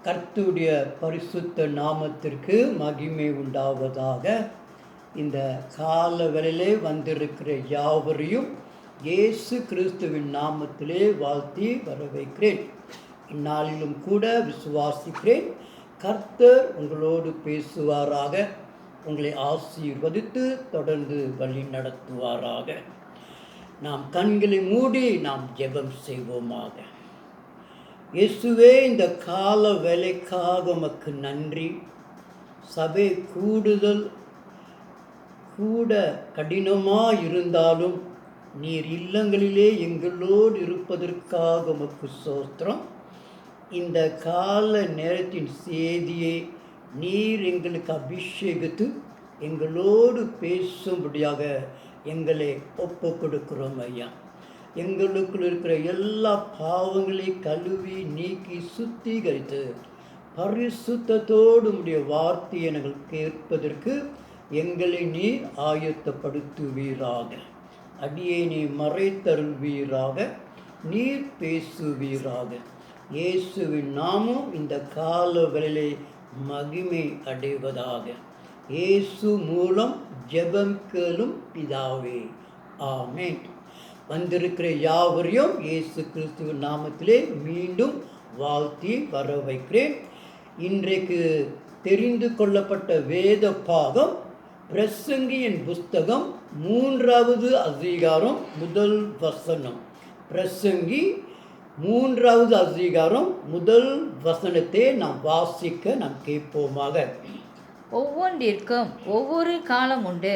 கர்த்தருடைய பரிசுத்த நாமத்திற்கு மகிமை உண்டாவதாக. இந்த கால வேளையிலே வந்திருக்கிற யாவரையும் இயேசு கிறிஸ்துவின் நாமத்திலே வாழ்த்தி வரவேற்கிறேன். இந்நாளிலும் கூட விசுவாசிக்கிறேன் கர்த்தர் உங்களோடு பேசுவாராக, உங்களை ஆசீர்வதித்து தொடர்ந்து வழி நடத்துவாராக. நாம் கண்களை மூடி நாம் ஜெபம் செய்வோமாக. இயேசுவே, இந்த கால வேலைக்காக உமக்கு நன்றி. சபை கூடுதல் கூட கடினமாக இருந்தாலும் நீர் இல்லங்களிலே எங்களோடு இருப்பதற்காக உமக்கு ஸ்தோத்திரம். இந்த கால நேரத்தின் செய்தியை நீர் எங்களுக்கு அபிஷேகித்து எங்களோடு பேசும்படியாக எங்களை ஒப்பு கொடுக்கிறோம் ஐயா. எங்களுக்குள் இருக்கிற எல்லா பாவங்களையும் கழுவி நீக்கி சுத்திகரித்து பரிசுத்தத்தோடு உடைய வார்த்தையை நாங்கள் கேட்பதற்கு எங்களை நீர் ஆயத்தப்படுத்துவீராக. அடியை நீ மறைத்தருள்வீராக, நீர் பேசுவீராக. இயேசுவின் நாமம் இந்த கால வேளையிலே மகிமை அடைவதாக. இயேசு மூலம் ஜெபம் கேளும் பிதாவே, ஆமென். வந்திருக்கிற யாவரையும் இயேசு கிறிஸ்துவின் நாமத்திலே மீண்டும் வாழ்த்தி வர வைக்கிறேன். இன்றைக்கு தெரிந்து கொள்ளப்பட்ட வேத பாகம் பிரசங்கியின் புஸ்தகம் 3வது அதிகாரம் 1 வசனம். பிரசங்கி 3வது அதிகாரம் 1 வசனத்தை நாம் வாசிக்க நாம் கேட்போமாக. ஒவ்வொன்றிற்கும் ஒவ்வொரு காலம் உண்டு.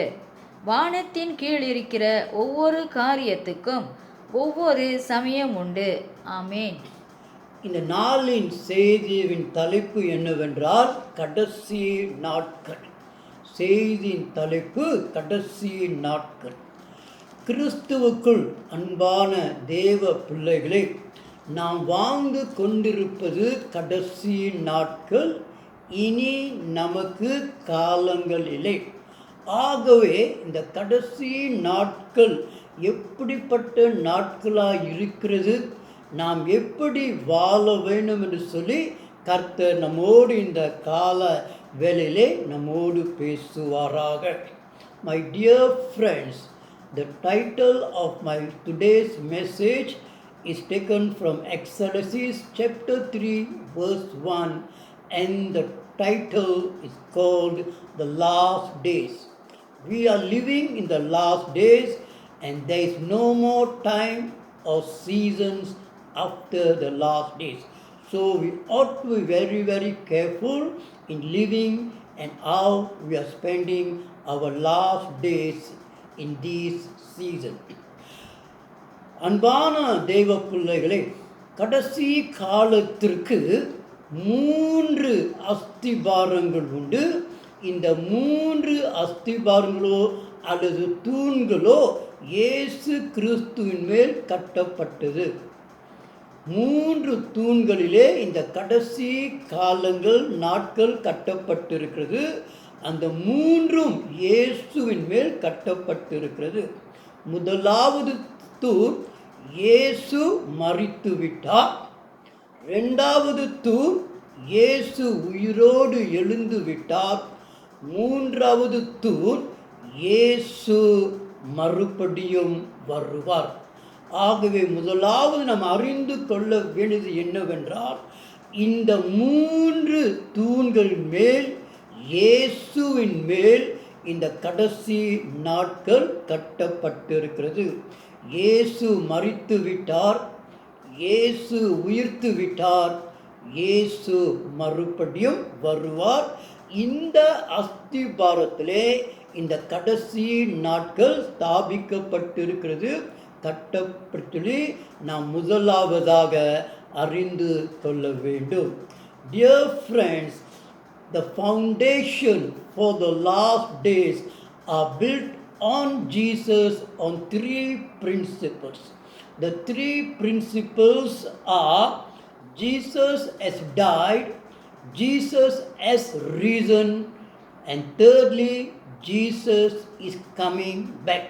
வானத்தின் கீழ் இருக்கிற ஒவ்வொரு காரியத்துக்கும் ஒவ்வொரு சமயம் உண்டு. ஆமேன். இந்த நாளின் செய்தியின் தலைப்பு என்னவென்றால் கடைசி நாட்கள். செய்தியின் தலைப்பு கடைசி நாட்கள். கிறிஸ்துவுக்குள் அன்பான தேவ பிள்ளைகளே, நாம் வாழ்ந்து கொண்டிருப்பது கடைசி நாட்கள். இனி நமக்கு காலங்கள் இல்லை. ஆகவே இந்த கடைசி நாட்கள் எப்படிப்பட்ட நாட்களாக இருக்கிறது, நாம் எப்படி வாழ வேண்டும் என்று சொல்லி கர்த்தர் நம்மோடு இந்த கால வேளையிலே நம்மோடு பேசுவாராக. My dear friends, the title of my today's message is taken from Exodus chapter 3 verse 1, and the title is called The Last Days. We are living in the last days, and there is no more time or seasons after the last days. So we ought to be very, very careful in living and how we are spending our last days in this season. அன்பான தெய்வ பிள்ளைகளே, கடைசி காலத்திற்கு 3 அஸ்திபாரங்கள் உண்டு. இந்த 3 அஸ்திபாரங்களோ அல்லது தூண்களோ இயேசு கிறிஸ்துவின் மேல் கட்டப்பட்டது. 3 தூண்களிலே இந்த கடைசி காலங்கள் நாட்கள் கட்டப்பட்டிருக்கிறது. அந்த 3ம் இயேசுவின் மேல் கட்டப்பட்டிருக்கிறது. முதலாவது தூண், இயேசு மரித்து விட்டார். 2வது தூண், இயேசு உயிரோடு எழுந்து விட்டார். 3வது தூண், இயேசு மறுபடியும் வருவார். ஆகவே முதலாவது நாம் அறிந்து கொள்ள வேண்டியது என்னவென்றால், இந்த 3 தூண்கள் மேல் இயேசுவின் மேல் இந்த கடைசி நாட்கள் கட்டப்பட்டிருக்கிறது. இயேசு மரித்து விட்டார், இயேசு உயிர்த்து விட்டார், இயேசு மறுபடியும் வருவார். இந்த அஸ்திபாரத்திலே இந்த கடைசி நாட்கள் ஸ்தாபிக்கப்பட்டிருக்கிறது, கட்டப்பட்டு நாம் முதலாவதாக அறிந்து கொள்ள வேண்டும். Dear friends, the foundation for the last days are built on Jesus on 3 principles. The 3 principles are: Jesus has died, Jesus has risen, and thirdly, Jesus is coming back.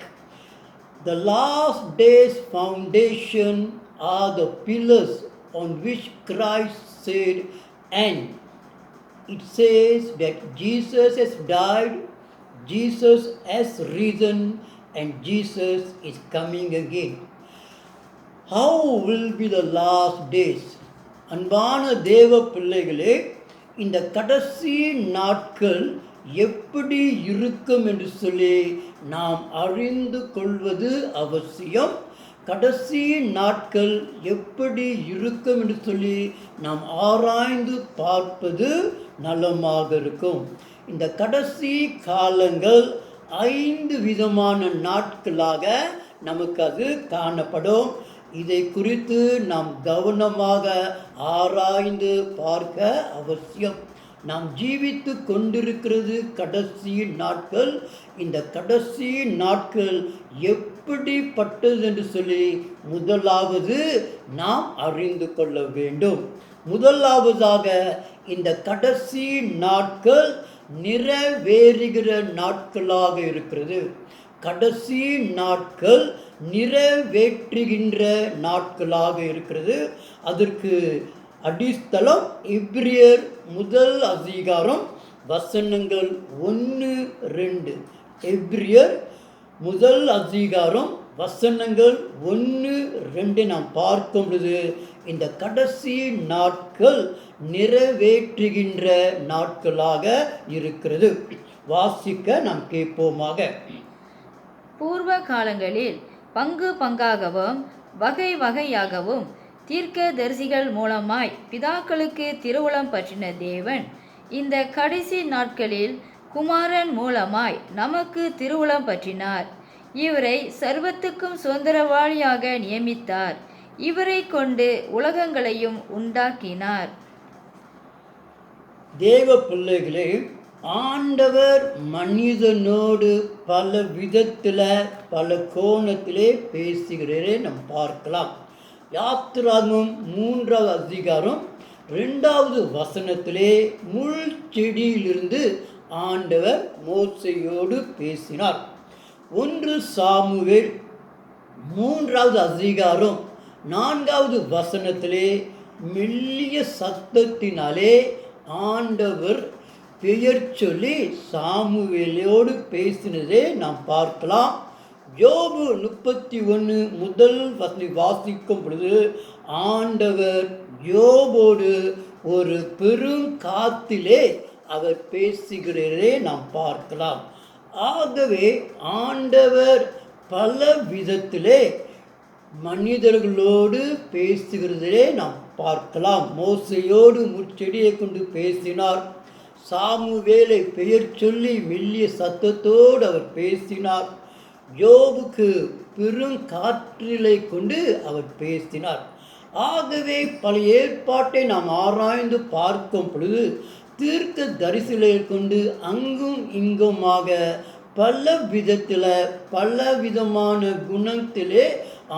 The last days foundation are the pillars on which Christ said, And it says that Jesus has died, Jesus has risen, and Jesus is coming again. How will be the last days? அன்பான தேவ பிள்ளைகளே, இந்த கடைசி நாட்கள் எப்படி இருக்கும் என்று சொல்லி நாம் அறிந்து கொள்வது அவசியம். கடைசி நாட்கள் எப்படி இருக்கும் என்று சொல்லி நாம் ஆராய்ந்து பார்ப்பது நலமாக இருக்கும். இந்த கடைசி காலங்கள் 5 விதமான நாட்களாக நமக்கு அது காணப்படும். இதை குறித்து நாம் கவனமாக ஆராய்ந்து பார்க்க அவசியம். நாம் ஜீவித்து கொண்டிருக்கிறது கடைசி நாட்கள். இந்த கடைசி நாட்கள் எப்படிப்பட்டது என்று சொல்லி முதலாவது நாம் அறிந்து கொள்ள வேண்டும். முதலாவதாக இந்த கடைசி நாட்கள் நிறைவேறுகிற நாட்களாக இருக்கிறது. கடைசி நாட்கள் நிறைவேற்றுகின்ற நாட்களாக இருக்கிறது. அதற்கு அடிஸ்தலம் எபிரியர் 1 வசனங்கள் 1-2. எபிரியர் 1 வசனங்கள் 1-2 நாம் பார்க்கும் பொழுது இந்த கடைசி நாட்கள் நிறைவேற்றுகின்ற நாட்களாக இருக்கிறது. வாசிக்க நாம் கேட்போமாக. பூர்வ காலங்களில் பங்கு பங்காகவும் வகை வகையாகவும் தீர்க்கதரிசிகள் மூலமாய் பிதாக்களுக்கு திருவுளம் பற்றின தேவன் இந்த கடைசி நாட்களில் குமாரன் மூலமாய் நமக்கு திருவுளம் பற்றினார். இவரை சர்வத்துக்கும் சுதந்திரவாளியாக நியமித்தார். இவரை கொண்டு உலகங்களையும் உண்டாக்கினார். தேவ பிள்ளைகளே, ஆண்டவர் மனிதனோடு பல விதத்தில் பல கோணத்திலே பேசுகிறே நாம் பார்க்கலாம். யாத்திராகமம் 3 வசனத்திலே முள் செடியிலிருந்து ஆண்டவர் மோசேயோடு பேசினார். 1 சாமுவேல் 3 வசனத்திலே மெல்லிய சத்தத்தினாலே ஆண்டவர் பெயர் சொல்லி சாமுவேலோடு பேசினதே நாம் பார்க்கலாம். யோபு 31 வாசிக்கும் பொழுது ஆண்டவர் யோபோடு ஒரு பெரும் காத்திலே அவர் பேசுகிறதே நாம் பார்க்கலாம். ஆகவே ஆண்டவர் பல விதத்திலே மனிதர்களோடு பேசுகிறதிலே நாம் பார்க்கலாம். மோசையோடு முச்செடியை கொண்டு பேசினார். சாமுவேலை பெயர் சொல்லி மெல்லிய சத்தத்தோடு அவர் பேசினார். யோபுக்கு பெரும் காற்றிலை கொண்டு அவர் பேசினார். ஆகவே பழைய ஏற்பாட்டை நாம் ஆராய்ந்து பார்க்கும் பொழுது தீர்க்க தரிசிகளை கொண்டு அங்கும் இங்குமாக பல விதத்தில் பல விதமான குணத்திலே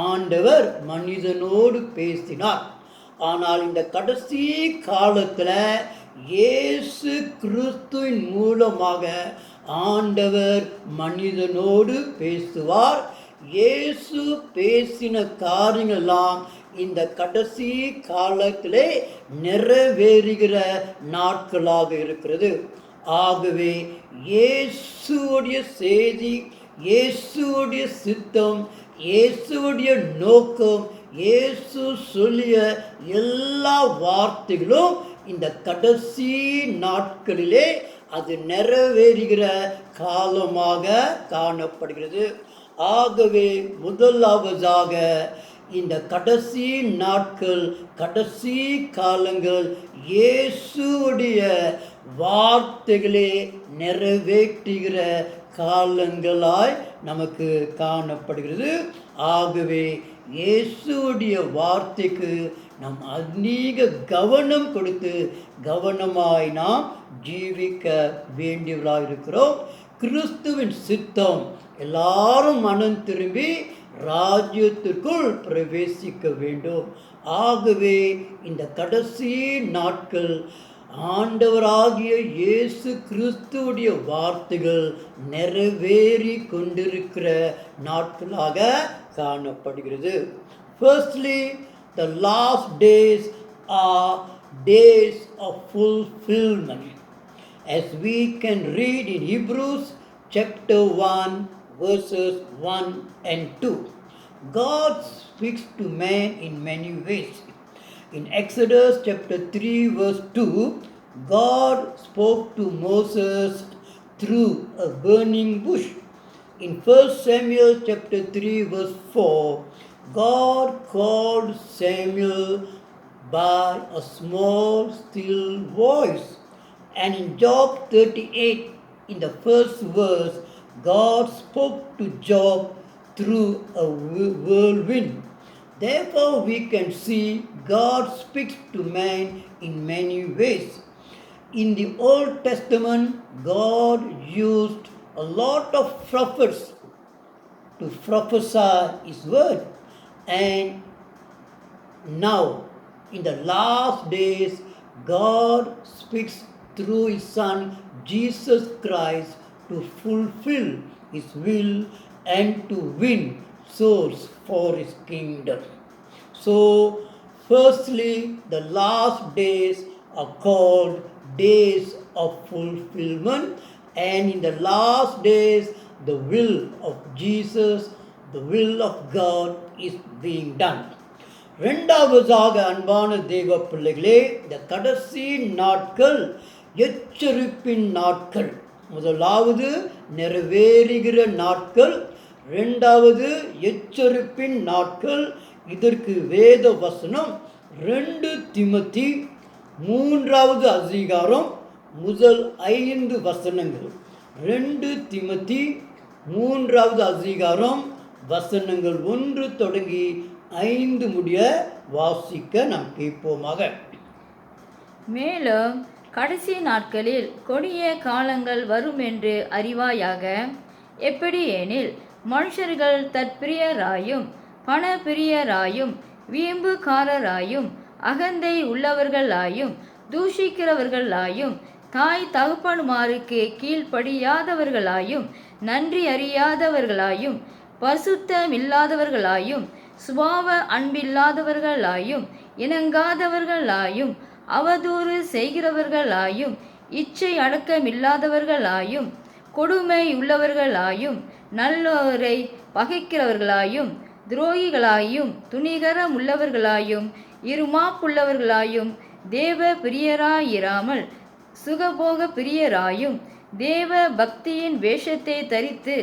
ஆண்டவர் மனிதனோடு பேசினார். ஆனால் இந்த கடைசி காலத்தில் இயேசு கிறிஸ்துவின் மூலமாக ஆண்டவர் மனிதனோடு பேசுவார். இயேசு பேசின காரியங்களெல்லாம் இந்த கடைசி காலத்திலே நிறைவேறுகிற நாட்களாக இருக்கிறது. ஆகவே இயேசுவுடைய செய்தி, இயேசுவுடைய சித்தம், இயேசுவுடைய நோக்கம், இயேசு சொல்லிய எல்லா வார்த்தைகளும் இந்த கடைசி நாட்களிலே அது நிறைவேறுகிற காலமாக காணப்படுகிறது. ஆகவே முதலாவதாக இந்த கடைசி நாட்கள், கடைசி காலங்கள் இயேசுவுடைய வார்த்தைகளே நிறைவேற்றுகிற காலங்களாய் நமக்கு காணப்படுகிறது. ஆகவே இயேசுவுடைய வார்த்தைக்கு நாம் அதிக கவனம் கொடுத்து கவனமாய் நாம் ஜீவிக்க வேண்டியவர்களாக இருக்கிறோம். கிறிஸ்துவின் சித்தம் எல்லாரும் மனம் திரும்பி ராஜ்யத்திற்குள் பிரவேசிக்க வேண்டும். ஆகவே இந்த கடைசி நாட்கள் ஆண்டவராகிய இயேசு கிறிஸ்துவுடைய வார்த்தைகள் நிறைவேறி கொண்டிருக்கிற நாட்களாக காணப்படுகிறது. Firstly, the last days are days of fulfillment. As we can read in Hebrews chapter 1, verses 1 and 2. God speaks to man in many ways. In Exodus chapter 3, verse 2, God spoke to Moses through a burning bush. In 1 Samuel chapter 3, verse 4, God called Samuel by a small, still voice. And in Job 38, in the first verse, God spoke to Job through a whirlwind. Therefore, we can see God speaks to man in many ways. In the Old Testament, God used a lot of prophets to prophesy His word. And now, in the last days, God speaks through His Son, Jesus Christ, to fulfill His will and to win souls for His kingdom. So, firstly, the last days are called days of fulfillment, and in the last days, the will of Jesus, the will of God is being done. இரண்டாவதாக அன்பான தேவ பிள்ளைகளே, இந்த கடைசி நாட்கள் எச்சரிப்பின் நாட்கள். முதலாவது நிறைவேறுகிற நாட்கள், இரண்டாவது எச்சரிப்பின் நாட்கள். இதற்கு வேத வசனம் 2 திமோத்தி 3வது அதிகாரம் முதல் 5 வசனங்கள். 2 திமோத்தி 3வது அதிகாரம் வசனங்கள் 1 தொடங்கி 5 முடிய வாசிக்க நாம் கேட்போமாக. மேலும் கடைசி நாட்களில் கொடிய காலங்கள் வரும் என்று அறிவாயாக. எப்படி எனில், மனுஷர்கள் தற்பிரியராயும் பணப்பிரியராயும் வீம்புக்காரராயும் அகந்தை உள்ளவர்களாயும் தூஷிக்கிறவர்களாயும் தாய் தகப்பனுமாருக்கு கீழ்ப்படியாதவர்களாயும் நன்றி அறியாதவர்களாயும் பரிசுத்தமில்லாதவர்களாயும் சுபாவ அன்பில்லாதவர்களாயும் இணங்காதவர்களாயும் அவதூறு செய்கிறவர்களாயும் இச்சை அடக்கமில்லாதவர்களாயும் கொடுமை உள்ளவர்களாயும் நல்லோரை பகைக்கிறவர்களாயும் துரோகிகளாயும் துணிகரம் உள்ளவர்களாயும் இருமாப்புள்ளவர்களாயும் தேவ பிரியராயிராமல் சுகபோக பிரியராயும் தேவ பக்தியின் வேஷத்தை தரித்து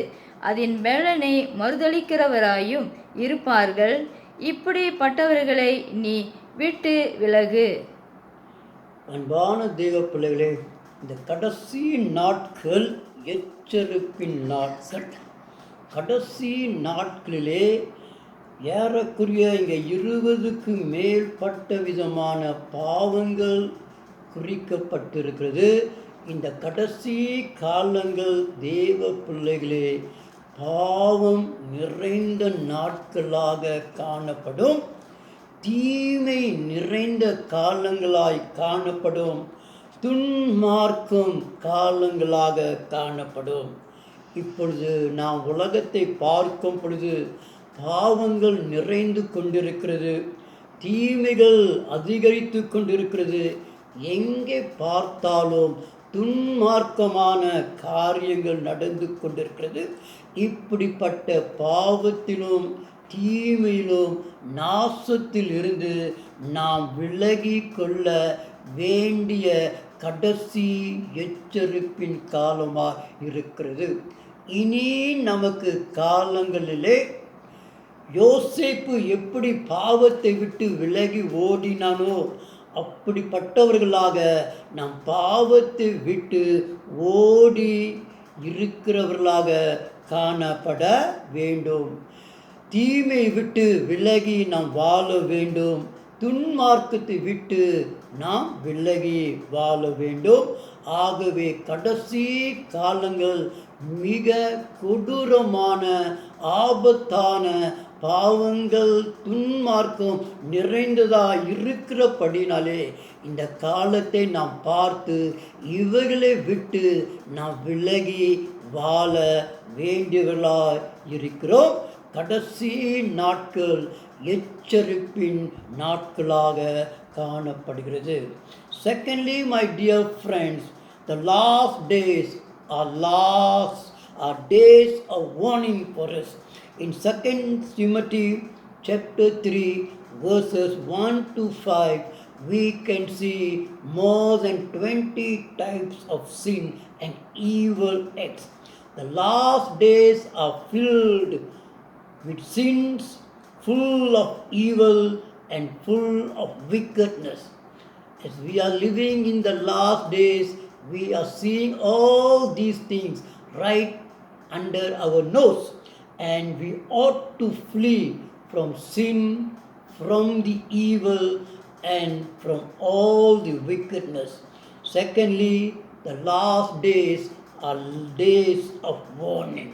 அதன் பலனை மறுதளிக்கிறவராயும் இருப்பார்கள். இப்படிப்பட்டவர்களை நீ விட்டு விலகு. அன்பான தேவ பிள்ளைகளே, இந்த கடைசி நாட்கள் எச்சரிப்பின் நாட்கள். கடைசி நாட்களிலே ஏறக்குறைய இங்கே 20க்கு மேற்பட்ட விதமான பாவங்கள் குறிக்கப்பட்டிருக்கிறது. இந்த கடைசி காலங்கள் தேவ பிள்ளைகளே பாவம் நிறைந்த நாட்களாக காணப்படும். தீமை நிறைந்த காலங்களாய் காணப்படும். துன்மார்க்கம் காலங்களாக காணப்படும். இப்பொழுது நாம் உலகத்தை பார்க்கும் பொழுது பாவங்கள் நிறைந்து கொண்டிருக்கிறது, தீமைகள் அதிகரித்து கொண்டிருக்கிறது. எங்கே பார்த்தாலும் துன்மார்க்கமான காரியங்கள் நடந்து கொண்டிருக்கிறது. இப்படிப்பட்ட பாவத்திலும் தீமையிலும் நாசத்தில் இருந்து நாம் விலகி கொள்ள வேண்டிய கடைசி எச்சரிப்பின் காலமாக இருக்கிறது. இனி நமக்கு காலங்களிலே யோசேப்பு எப்படி பாவத்தை விட்டு விலகி ஓடினானோ அப்படிப்பட்டவர்களாக நாம் பாவத்தை விட்டு ஓடி இருக்கிறவர்களாக காணப்பட வேண்டும். தீமை விட்டு விலகி நாம் வாழ வேண்டும். துன்மார்க்கத்தை விட்டு நாம் விலகி வாழ வேண்டும். ஆகவே கடைசி காலங்கள் மிக கொடூரமான ஆபத்தான பாவங்கள் துன்மார்க்கம் நிறைந்ததாக இருக்கிறபடினாலே இந்த காலத்தை நாம் பார்த்து இவைகளை விட்டு நாம் விலகி வாழ வேண்டியவர்களாக இருக்கிறோம். கடைசி நாட்கள் எச்சரிப்பின் நாட்களாக காணப்படுகிறது. Secondly, my dear friends, the last days are days of warning for us. In 2 Timothy chapter 3 verses 1 to 5, we can see more than 20 types of sin and evil acts. The last days are filled with sins, full of evil and full of wickedness. As we are living in the last days, we are seeing all these things right under our nose, and we ought to flee from sin, from the evil, and from all the wickedness. Secondly, the last days are days of warning.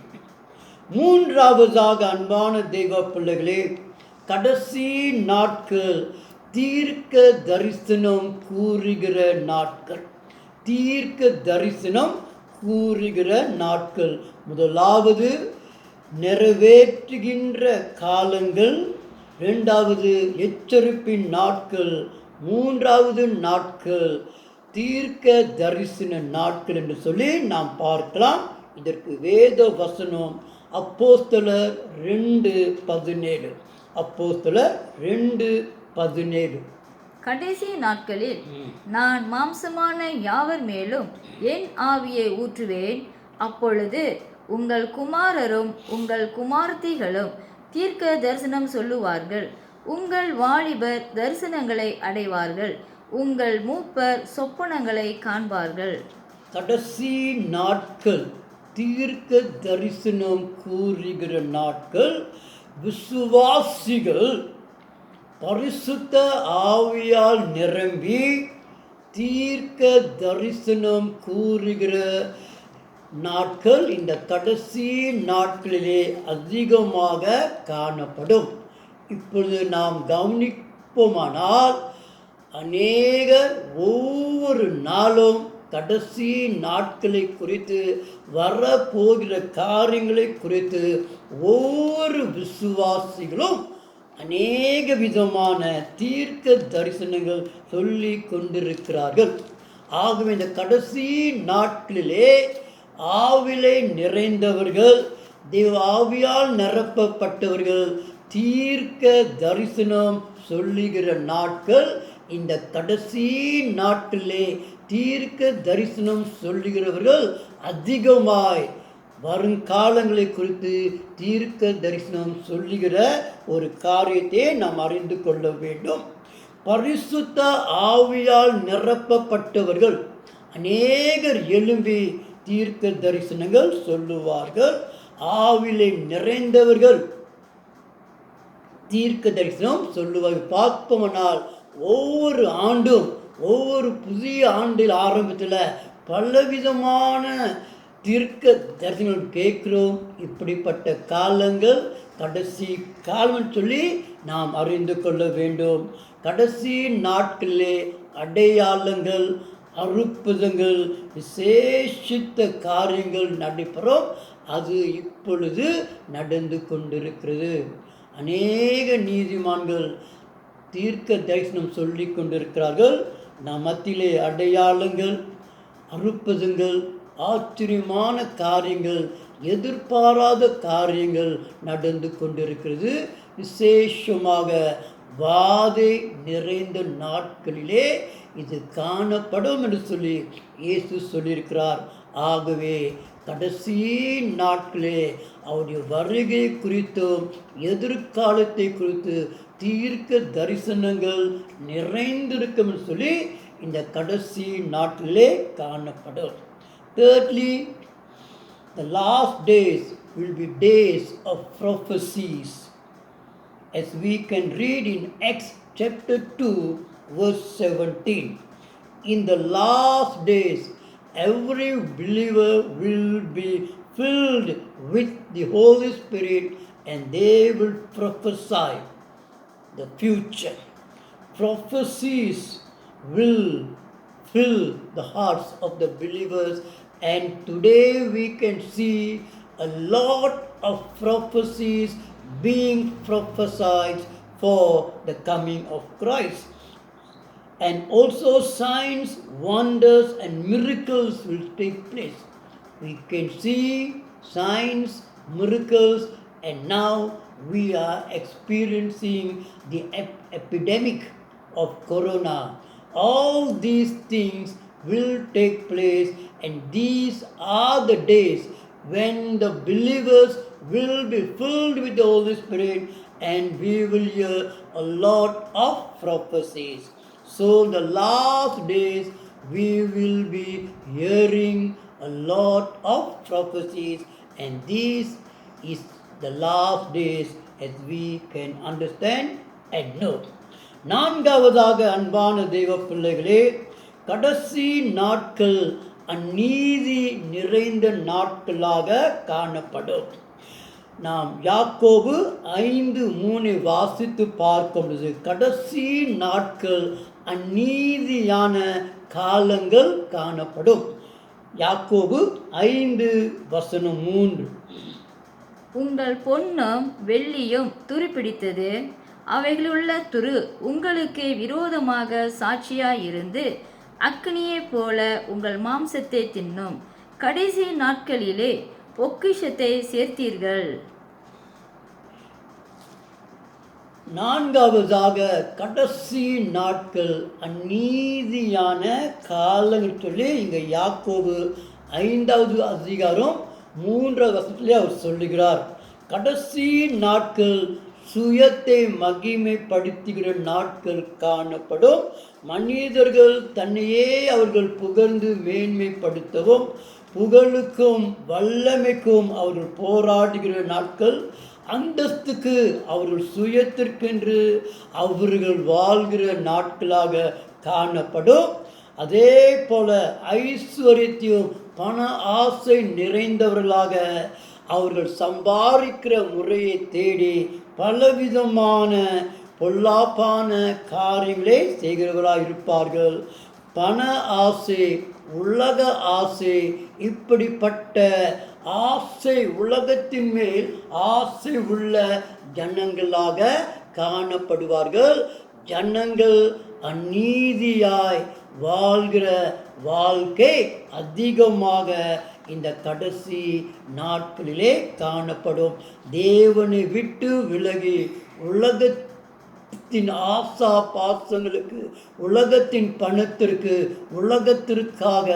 மூன்றாவதாக அன்பான தெய்வ பிள்ளைகளே, கடைசி நாட்கள் தீர்க்க தரிசனம் கூறுகிற நாட்கள். தீர்க்க தரிசனம் கூறுகிற நாட்கள். முதலாவது நிறைவேற்றுகின்ற காலங்கள், இரண்டாவது எச்சரிப்பின் நாட்கள், மூன்றாவது நாட்கள் தீர்க்க தரிசன நாட்கள் என்று சொல்லி நாம் பார்க்கலாம். இதற்கு வேத வசனம் அப்போஸ்தலர் 2:17. அப்போஸ்தலர் 2:17. கடைசி நாட்களில் நான் மாம்சமான யாவர் மேலும் என் ஆவியை ஊற்றுவேன். அப்பொழுது உங்கள் குமாரரும் உங்கள் குமாரத்திகளும் தீர்க்க தரிசனம் சொல்லுவார்கள். உங்கள் வாலிபர் தரிசனங்களை அடைவார்கள். உங்கள் மூப்பர் சொப்பனங்களை காண்பார்கள். கடைசி நாட்கள் தீர்க்க தரிசனம் கூறுகிற நாட்கள். விசுவாசிகள் பரிசுத்த ஆவியால் நிரம்பி தீர்க்க தரிசனம் கூறுகிற நாட்கள் இந்த கடைசி நாட்களிலே அதிகமாக காணப்படும். இப்பொழுது நாம் கவனிப்போமானால், அநேகர் ஒவ்வொரு நாளும் கடைசி நாட்களை குறித்து, வரப்போகிற காரியங்களை குறித்து ஒவ்வொரு விசுவாசிகளும் அநேக விதமான தீர்க்க தரிசனங்கள் சொல்லி கொண்டிருக்கிறார்கள். ஆகவே இந்த கடைசி நாட்களிலே ஆவிலை நிறைந்தவர்கள், தேவ ஆவியால் நிரப்பப்பட்டவர்கள் தீர்க்க தரிசனம் சொல்லுகிற நாட்கள். இந்த கடைசி நாட்களிலே தீர்க்க தரிசனம் சொல்லுகிறவர்கள் அதிகமாய் வருங்காலங்களை குறித்து தீர்க்க தரிசனம் சொல்லுகிற ஒரு காரியத்தை நாம் அறிந்து கொள்ள வேண்டும். பரிசுத்த ஆவியால் நிரப்பப்பட்டவர்கள் அநேகர் எழும்பி தீர்க்க தரிசனங்கள் சொல்லுவார்கள். ஆவிலை நிறைந்தவர்கள் தீர்க்க தரிசனம் சொல்லுவார்கள். பார்ப்போமானால் ஒவ்வொரு ஆண்டும், ஒவ்வொரு புதிய ஆண்டில் ஆரம்பத்தில் பலவிதமான தீர்க்க தரிசனங்கள் கேட்கிறோம். இப்படிப்பட்ட காலங்கள் கடைசி காலம் சொல்லி நாம் அறிந்து கொள்ள வேண்டும். கடைசி நாட்களிலே அடையாளங்கள், அற்புதங்கள், விசேஷித்த காரியங்கள் நடைபெறும். அது இப்பொழுது நடந்து கொண்டிருக்கிறது. அநேக நீதிமான்கள் தீர்க்க தரிசனம் சொல்லி கொண்டிருக்கிறார்கள். நம் மத்தியிலே அடையாளங்கள், அற்புதங்கள், ஆச்சரியமான காரியங்கள், எதிர்பாராத காரியங்கள் நடந்து கொண்டிருக்கிறது. விசேஷமாக வாதை நிறைந்த நாட்களிலே இது காணப்படும் என்று சொல்லி இயேசு சொல்லியிருக்கிறார். ஆகவே கடைசி நாட்களே அவருடைய வருகை குறித்தும் எதிர்காலத்தை குறித்து தீர்க்க தரிசனங்கள் நிறைந்திருக்கும் என்று சொல்லி இந்த கடைசி நாட்களிலே காணப்படும். Thirdly, the last days will be days of prophecies, as we can read in Acts chapter 2 verse 17. In the last days, every believer will be filled with the Holy Spirit, and they will prophesy the future. Prophecies will fill the hearts of the believers, and today we can see a lot of prophecies being prophesied for the coming of Christ. and also signs, wonders, and miracles will take place. We can see signs, miracles, and now we are experiencing the epidemic of corona. All these things will take place, and these are the days when the believers will be filled with the Holy Spirit, and we will hear a lot of prophecies. So the last days we will be hearing a lot of prophecies, and this is the last days as we can understand and know. நான்காவதாக அன்பான தெய்வ பிள்ளைகளே, கடைசி நாட்கள் அநீதி நிறைந்த நாட்களாக காணப்படும். நாம் யாக்கோபு 5:3 வாசித்து பார்க்கும் பொழுது கடைசி நாட்கள் அநீதியான காலங்கள் காணப்படும். யாக்கோபு 5:3. உங்கள் பொன்னும் வெள்ளியும் துருப்பிடித்தது, அவைகளுள்ள துரு உங்களுக்கு விரோதமாக சாட்சியாயிருந்து அக்கினியைப் போல உங்கள் மாம்சத்தை தின்னும். கடைசி நாட்களிலே பொக்கிஷத்தை சேர்த்தீர்கள். நான்காவதாக கடைசி நாட்கள் அநீதியான காலங்கள் சொல்லி இங்கே யாக்கோபு 5வது அதிகாரம் 3வது வசனத்திலே அவர் சொல்லுகிறார். கடைசி நாட்கள் சுயத்தை மகிமைப்படுத்துகிற நாட்கள் காணப்படும். மனிதர்கள் தன்னையே அவர்கள் புகழ்ந்து மேன்மைப்படுத்தவும் புகழுக்கும் வல்லமைக்கும் அவர்கள் போராடுகிற நாட்கள், அந்தஸ்துக்கு அவர்கள் சுயத்திற்கென்று அவர்கள் வாழ்கிற நாட்களாக காணப்படும். அதே போல ஐஸ்வர்யத்தையும் பண ஆசை நிறைந்தவர்களாக அவர்கள் சம்பாதிக்கிற முறையை தேடி பலவிதமான பொல்லாப்பான காரியங்களே செய்கிறவர்களாக இருப்பார்கள். பண ஆசை, உலக ஆசை, இப்படிப்பட்ட ஆசை, உலகத்தின் மேல் ஆசை உள்ள ஜனங்களாக காணப்படுவார்கள். ஜனங்கள் அநீதியாய் வாழ்கிற வாழ்க்கை அதிகமாக இந்த கடைசி நாட்களிலே காணப்படும். தேவனை விட்டு விலகி உலகத்தின் ஆசா பாசங்களுக்கு, உலகத்தின் பணத்திற்கு, உலகத்திற்காக,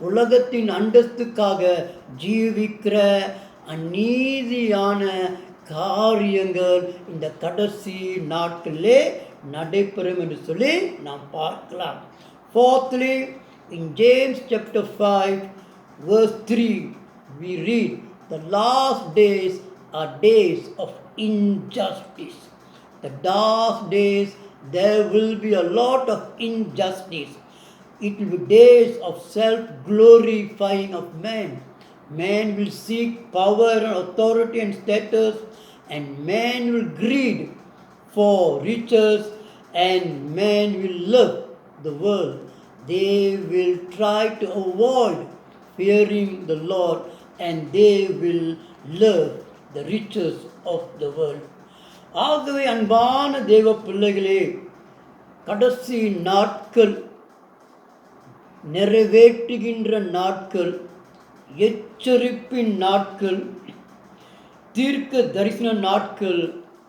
உலகத்தின் அந்தஸ்துக்காக ஜீவிக்கிற அநீதியான காரியங்கள் இந்த கடைசி நாட்களிலே நடைபெறும் என்று சொல்லி நாம் பார்க்கலாம். Fourthly, in James chapter 5 verse 3 we read, the last days are days of injustice. The last days there will be a lot of injustice. It will be days of self-glorifying of men. Man will seek power and authority and status, and man will greed for riches, and man will love the world. They will try to avoid fearing the Lord, and they will love the riches of the world. ஆகவே அன்பான தேவ பிள்ளைகளே, கடைசி நாட்கள், நிறைவேற்றுகின்ற நாட்கள், எச்சரிப்பின் நாட்கள், தீர்க்க தரிசன நாட்கள்,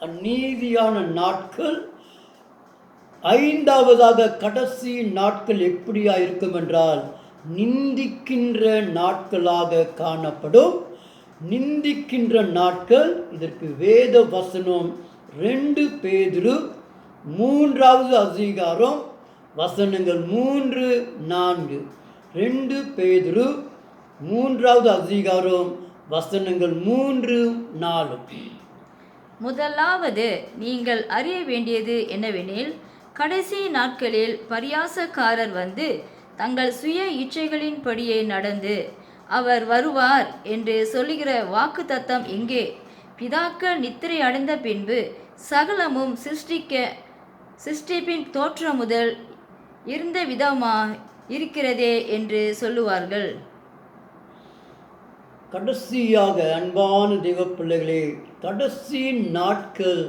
அநீதியான நாட்கள். ஐந்தாவதாக கடைசி நாட்கள் எப்படியா இருக்கும் என்றால் நிந்திக்கின்ற நாட்களாக காணப்படும். நிந்திக்கின்ற நாட்கள், இதற்கு வேத வசனம் 2 பேதுரு 3வது அதிகாரம் வசனங்கள் 3-4. 2 பேதுரு 3வது அதிகாரம் வசனங்கள் 3-4. முதலாவது நீங்கள் அறிய வேண்டியது என்னவெனில், கடைசி நாட்களில் பரியாசக்காரர் வந்து தங்கள் சுய இச்சைகளின்படியே நடந்து அவர் வருவார் என்று சொல்லுகிற வாக்குத்தத்தம் எங்கே? பிதாக்கள் நித்திரை அடைந்த பின்பு சகலமும் சிருஷ்டிப்பின் தோற்றம் முதல் இருந்த விதமாக இருக்கிறதே என்று சொல்லுவார்கள். கடைசியாக அன்பான தெய்வ பிள்ளைகளே, கடைசி நாட்கள்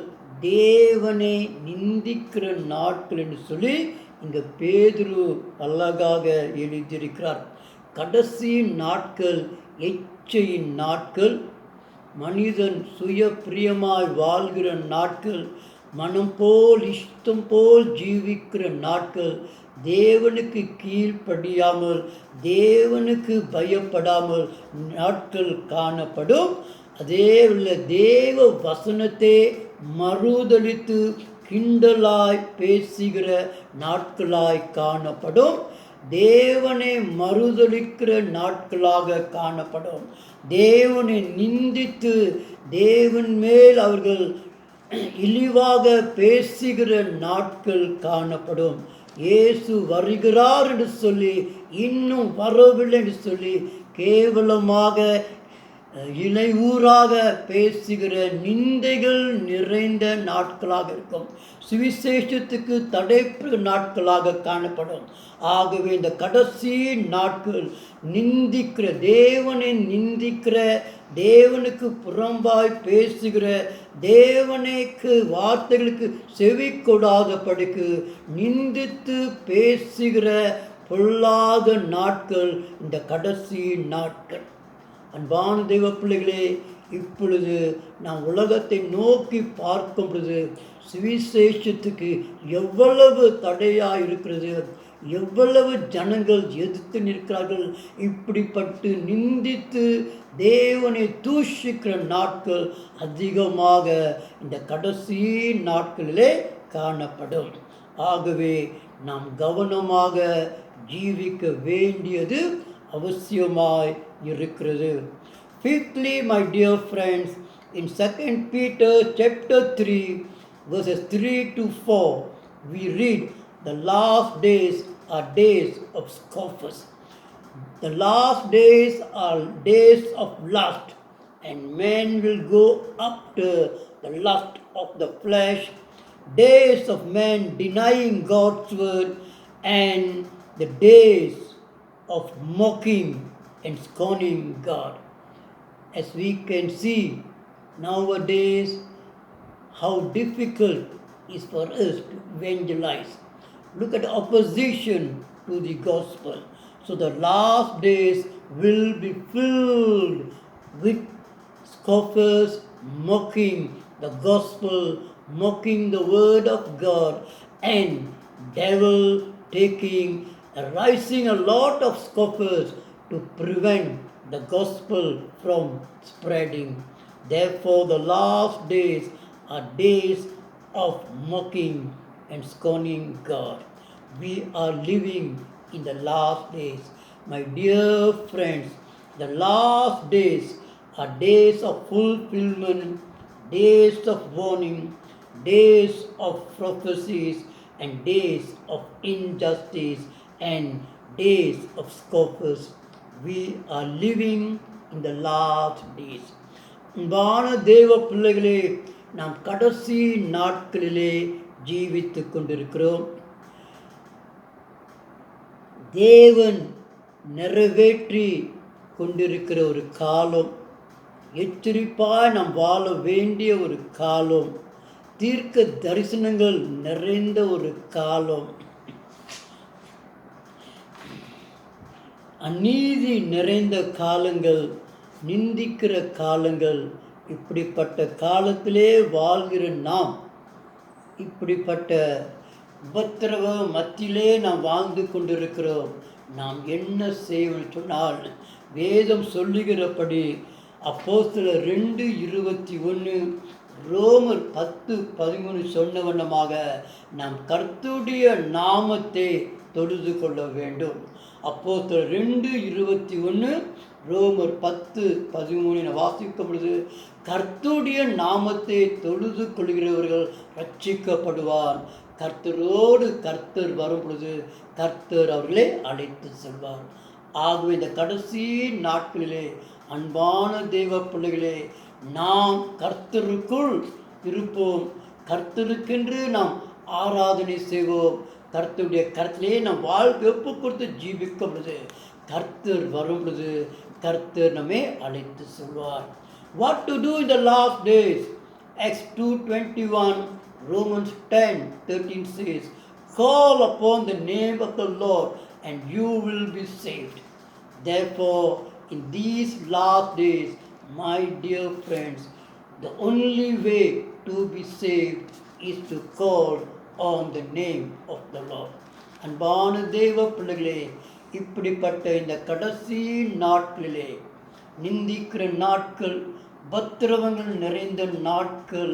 தேவனை நிந்திக்கிற நாட்கள் என்று சொல்லி இங்கே பேதுரு அழகாக எழுதியிருக்கிறார். கடைசி நாட்கள் எச்சையின் நாட்கள், மனிதன் சுய பிரியமாய் வாழ்கிற நாட்கள், மனம் போல் இஷ்டம் போல் ஜீவிக்கிற நாட்கள், தேவனுக்கு கீழ்ப்படியாமல் தேவனுக்கு பயப்படாமல் நாட்கள் காணப்படும். அதே உள்ள தேவ வசனத்தை மறுதலித்து கிண்டலாய் பேசுகிற நாட்களாய் காணப்படும். தேவனை மறுதலிக்கிற நாட்களாக காணப்படும். தேவனை நிந்தித்து தேவன் மேல் அவர்கள் இழிவாக பேசுகிற நாட்கள் காணப்படும். இயேசு வருகிறார் என்று சொல்லி இன்னும் வரவில்லை என்று சொல்லி கேவலமாக இலையூறாக பேசுகிற நிந்தைகள் நிறைந்த நாட்களாக இருக்கும். சுவிசேஷத்துக்கு தடைப்பு நாட்களாக காணப்படும். ஆகவே இந்த கடைசி நாட்கள் நிந்திக்கிற, தேவனை நிந்திக்கிற, தேவனுக்கு புறம்பாய் பேசுகிற, தேவனுக்கு வார்த்தைகளுக்கு செவி கொடாதபடிக்கு நிந்தித்து பேசுகிற பொல்லாத நாட்கள் இந்த கடைசி நாட்கள். அன்பான தெய்வ பிள்ளைகளே, இப்பொழுது நாம் உலகத்தை நோக்கி பார்க்கும் பொழுது சுவிசேஷத்துக்கு எவ்வளவு தடையாக இருக்கிறது, எவ்வளவு ஜனங்கள் எதிர்த்து நிற்கிறார்கள். இப்படிப்பட்டு நிந்தித்து தேவனை தூஷிக்கிற நாட்கள் அதிகமாக இந்த கடைசி நாட்களிலே காணப்படும். ஆகவே நாம் கவனமாக ஜீவிக்க வேண்டியது அவசியமாய் இருக்கிறது. Fifthly, my dear friends, in 2 Peter chapter 3 verses 3 to 4 we read, the last days are days of scoffers. The last days are days of lust, and men will go after the lust of the flesh, days of men denying God's word, and the days of mocking and scorning God. As we can see nowadays how difficult it is for us to evangelize. Look at the opposition to the gospel. So the last days will be filled with scoffers mocking the gospel, mocking the word of God, and devil rising a lot of scoffers to prevent the gospel from spreading. Therefore, the last days are days of mocking and scorning God. We are living in the last days. My dear friends, the last days are days of fulfillment, days of warning, days of prophecies, and days of injustice, and days of scoffers. We are living in the last days. அன்பான தேவ பிள்ளைகளே, நாம் கடைசி நாட்களிலே ஜீவித்து கொண்டிருக்கிறோம். தேவன் நிறைவேற்றி கொண்டிருக்கிற ஒரு காலம், எச்சரிப்பாய் நாம் வாழ வேண்டிய ஒரு காலம், தீர்க்க தரிசனங்கள் நிறைந்த ஒரு காலம், அநீதி நிறைந்த காலங்கள், நிந்திக்கிற காலங்கள். இப்படிப்பட்ட காலத்திலே வாழ்கிற நாம், இப்படிப்பட்ட உபத்திரவ மத்தியிலே நாம் வாழ்ந்து கொண்டிருக்கிறோம். நாம் என்ன செய்வோம் சொன்னால், வேதம் சொல்லுகிறபடி அப்போஸ்தலர் 2:21, ரோமர் 10:13 சொன்ன வண்ணமாக நாம் கர்த்தருடைய நாமத்தை தொழுது கொள்ள வேண்டும். அப்போஸ்தலர் 2:21, ரோமர் 10:13 வாசிக்கும் பொழுது, கர்த்தருடைய நாமத்தை தொழுது கொள்கிறவர்கள் ரட்சிக்கப்படுவார். கர்த்தரோடு கர்த்தர் வரும் பொழுது கர்த்தர் அவர்களை அழைத்து செல்வார். ஆகவே இந்த கடைசி நாட்களிலே அன்பான தெய்வ பிள்ளைகளே, நாம் கர்த்தருக்குள் இருப்போம். கர்த்தருக்கென்று நாம் ஆராதனை செய்வோம். கர்த்தருடைய கருத்திலே நாம் வாழ்க்கை ஒப்பு கொடுத்து ஜீவிக்கும் பொழுது கர்த்தர் வரும் பொழுது கர்த்தர் நம்மை அழைத்து சொல்வார். What to do in the last days? Acts 2:21, Romans 10:13 says, Call upon the name of the Lord and you will be saved. Therefore, in these last days, my dear friends, the only way to be saved is to call on the name of the Lord. அன்பான தேவ பிள்ளைகளே, இப்படிப்பட்ட இந்த கடைசி நாட்களிலே, நிந்திக்கிற நாட்கள், பத்திரவங்கள் நிறைந்த நாட்கள்,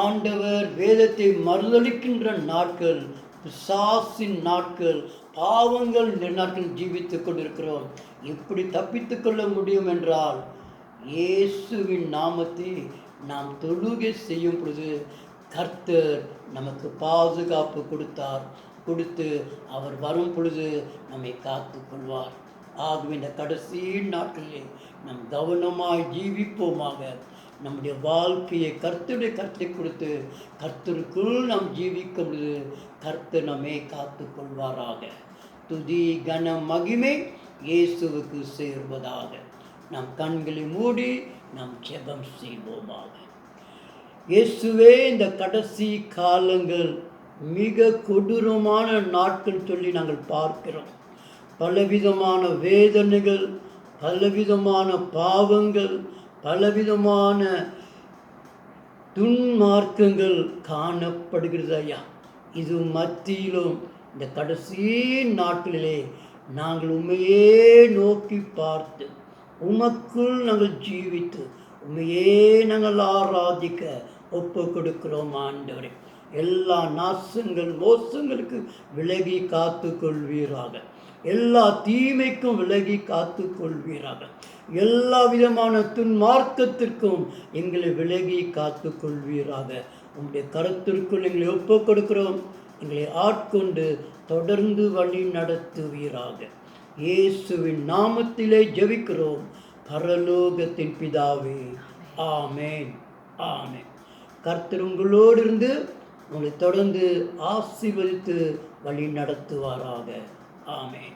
ஆண்டவர் வேதத்தை மறுதலிக்கின்ற நாட்கள், பிசாசின் நாட்கள், பாவங்கள் நாட்கள் ஜீவித்துக் கொண்டிருக்கிறோம். எப்படி தப்பித்து கொள்ள முடியும் என்றால், இயேசுவின் நாமத்தை நாம் தொழுகை செய்யும் பொழுது கர்த்தர் நமக்கு பாதுகாப்பு கொடுத்து அவர் வரும் பொழுது நம்மை காத்து கொள்வார். ஆகவே இந்த கடைசி நாட்களிலே நாம் கவனமாய் ஜீவிப்போமாக. நம்முடைய வாழ்க்கையை கர்த்தருடைய கருத்தை கொடுத்து கர்த்தருக்குள் நாம் ஜீவிக்கும் பொழுது கர்த்தர் நம்மை காத்து கொள்வாராக. துதி கன மகிமை இயேசுவுக்கு சேர்வதாக. நாம் கண்களை மூடி நாம் ஜெபம் செய்வோமாக. இயேசுவே, இந்த கடைசி காலங்கள் மிக கொடூரமான நாட்கள் சொல்லி நாங்கள் பார்க்கிறோம். பலவிதமான வேதனைகள், பலவிதமான பாவங்கள், பலவிதமான துன்மார்க்கங்கள் காணப்படுகிறது ஐயா. இது மத்தியிலும் இந்த கடைசி நாட்களிலே நாங்கள் உண்மையே நோக்கி பார்த்து உமக்குள் நாங்கள் ஜீவித்து உண்மையே நாங்கள் ஆராதிக்க ஒப்பு கொடுக்கிறோம் ஆண்டவரே. எல்லா நாசங்கள் மோசங்களுக்கு விலகி காத்து கொள்வீராக. எல்லா தீமைக்கும் விலகி காத்து கொள்வீராக. எல்லா விதமான துன்மார்க்கத்திற்கும் எங்களை விலகி காத்து கொள்வீராக. உங்களுடைய கருத்திற்குள் எங்களை ஒப்பு கொடுக்கிறோம். எங்களை ஆட்கொண்டு தொடர்ந்து வழி நடத்துவீராக. இயேசுவின் நாமத்திலே ஜெபிக்கிறோம் பரலோகத்தின் பிதாவே. ஆமேன், ஆமேன். கர்த்தர் உங்களோடு இருந்து உங்களை தொடர்ந்து ஆசீர்வதித்து வழி நடத்துவாராக. ஆமேன்.